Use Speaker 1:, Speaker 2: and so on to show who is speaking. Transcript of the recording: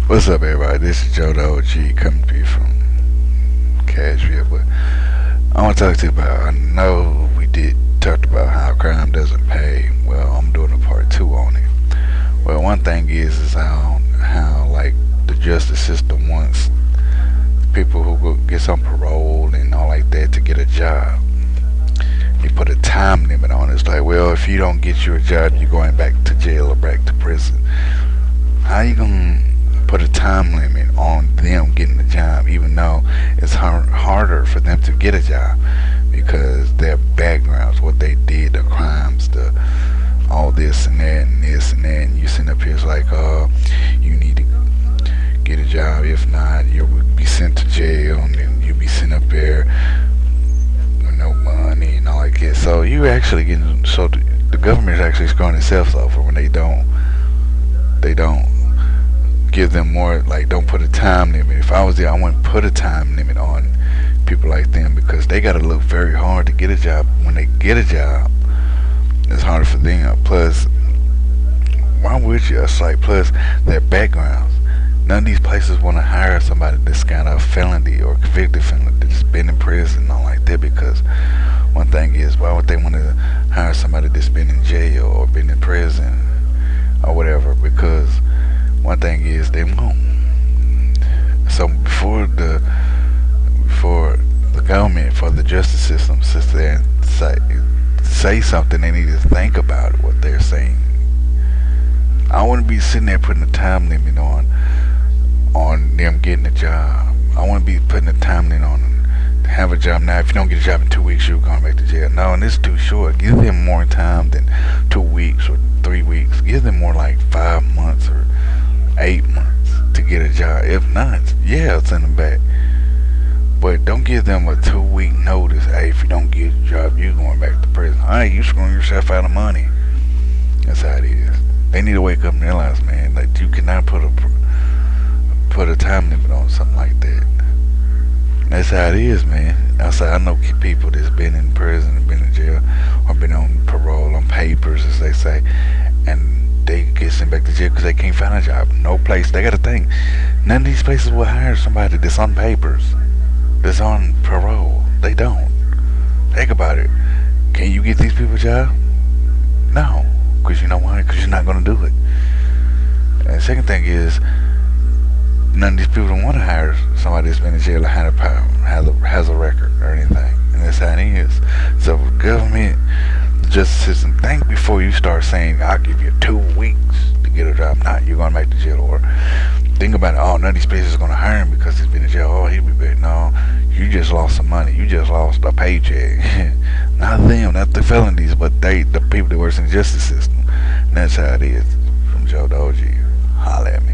Speaker 1: What's up, everybody? This is Joe the OG coming to you from Cashville. But I want to talk to you about. I know we did talked about how crime doesn't pay. Well, I'm doing a part two on it. Well, one thing is how like the justice system wants people who gets on parole and all like that to get a job. You put a time limit on it. It's like, well, if you don't get you a job, you're going back to jail or back to prison. How you gonna put a time limit on them getting a job, even though it's harder for them to get a job because their backgrounds, what they did, the crimes, the all this and that and this and that, and you sitting up here it's like, you need to get a job. If not, you'll be sent to jail, and then you'll be sent up there with no money and all like that. So you actually getting the government is actually screwing itself over when they don't give them more, like don't put a time limit. If I was there, I wouldn't put a time limit on people like them because they gotta look very hard to get a job. When they get a job, it's harder for them. Plus, why would you? It's like, plus their backgrounds. None of these places want to hire somebody that's got a felony or convicted felony that's been in prison and all like that, because one thing is, why would they want to hire somebody that's been in jail or been in prison or whatever? Because one thing is, they won't. So before the government, for the justice system, sits there and say something, they need to think about what they're saying. I wouldn't be sitting there putting a time limit on them getting a job. I want to be putting a time limit on them to have a job now. If you don't get a job in 2 weeks, you're going back to jail. No, and it's too short. Give them more time than 2 weeks or 3 weeks. Give them more like 5 months or 8 months to get a job. If not, yeah, send them back. But don't give them a 2 week notice. Hey, if you don't get a job, you're going back to prison. Hey, you screwing yourself out of money. That's how it is. They need to wake up and realize, man, like you cannot put a time limit on something like that. That's how it is, man. I know people that's been in prison, been in jail, or been on parole, on papers, as they say, and they get sent back to jail because they can't find a job. No place. They got to think. None of these places will hire somebody that's on papers, that's on parole. They don't. Think about it. Can you get these people a job? No. Because you know why? Because you're not going to do it. And the second thing is, none of these people don't want to hire somebody that's been in jail or has a record or anything. And that's how it is. So government, the justice system, think before you start saying, I'll give you 2 weeks to get a job. Not you're going back to jail. Or think about it, oh, none of these places are going to hire him because he's been in jail. Oh, he'll be back. No, you just lost some money. You just lost a paycheck. Not them, not the felonies, but the people that work in the justice system. And that's how it is. From Joe the OG. Holla at me.